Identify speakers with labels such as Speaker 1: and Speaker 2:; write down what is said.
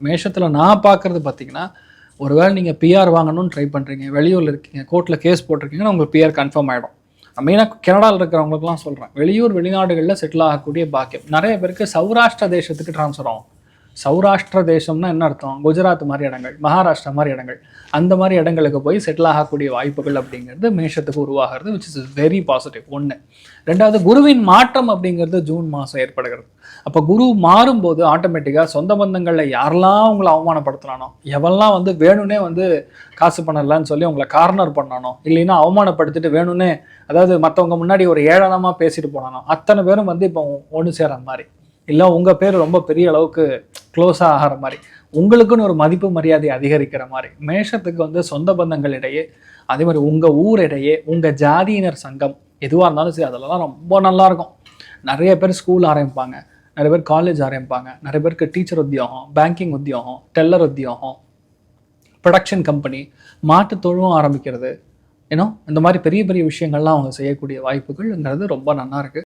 Speaker 1: மேஷத்தில் நான் பார்க்குறது பார்த்தீங்கன்னா, ஒருவேளை நீங்கள் பிஆர் வாங்கணும்னு ட்ரை பண்ணுறீங்க, வெளியூரில் இருக்கீங்க, கோர்ட்டில் கேஸ் போட்டிருக்கீங்கன்னா உங்களுக்கு பிஆர் கன்ஃபார்ம் ஆகிடும். மெயினாக கனடாவில் இருக்கிறவங்களுக்குலாம் சொல்கிறேன், வெளியூர் வெளிநாடுகளில் செட்டில் ஆகக்கூடிய பாக்கியம். நிறைய பேருக்கு சௌராஷ்டிர தேசத்துக்கு ட்ரான்ஸ்ஃபர் ஆகும். சௌராஷ்டிர தேசம்னா என்ன அர்த்தம்? குஜராத் மாதிரி இடங்கள், மகாராஷ்டிரா மாதிரி இடங்கள், அந்த மாதிரி இடங்களுக்கு போய் செட்டில் ஆகக்கூடிய வாய்ப்புகள் அப்படிங்கிறது மேஷத்துக்கு உருவாகிறது, விச் இஸ் வெரி பாசிட்டிவ். ஒன்று. ரெண்டாவது, குருவின் மாற்றம் அப்படிங்கிறது ஜூன் மாதம் ஏற்படுகிறது. அப்போ குரு மாறும்போது ஆட்டோமேட்டிக்காக சொந்த பந்தங்களில் யாரெல்லாம் உங்களை அவமானப்படுத்தினானோ, எவெல்லாம் வேணும்னே காசு பண்ணலான்னு சொல்லி உங்களை கார்னர் பண்ணானோ, இல்லைன்னா அவமானப்படுத்திட்டு வேணும்னே, அதாவது மற்றவங்க முன்னாடி ஒரு ஏளனமாக பேசிட்டு போனானோ, அத்தனை பேரும் இப்போ ஒன்று சேர மாதிரி, இல்லை உங்கள் பேர் ரொம்ப பெரிய அளவுக்கு க்ளோஸாக ஆகிற மாதிரி, உங்களுக்குன்னு ஒரு மதிப்பு மரியாதை அதிகரிக்கிற மாதிரி மேஷத்துக்கு சொந்த பந்தங்கள் இடையே, அதே மாதிரி உங்கள் ஊரிடையே, உங்கள் ஜாதியினர் சங்கம் எதுவாக இருந்தாலும் சரி, அதெல்லாம் ரொம்ப நல்லாயிருக்கும். நிறைய பேர் ஸ்கூல் ஆரம்பிப்பாங்க, நிறைய பேர் காலேஜ் ஆரம்பிப்பாங்க, நிறைய பேருக்கு டீச்சர் உத்தியோகம், பேங்கிங் உத்தியோகம், டெல்லர் உத்தியோகம், ப்ரொடக்ஷன் கம்பெனி, மாட்டுத் தொழுவம் ஆரம்பிக்கிறது, இந்த மாதிரி பெரிய பெரிய விஷயங்கள்லாம் அவங்க செய்யக்கூடிய வாய்ப்புகள்ங்கிறது ரொம்ப நல்லா இருக்குது.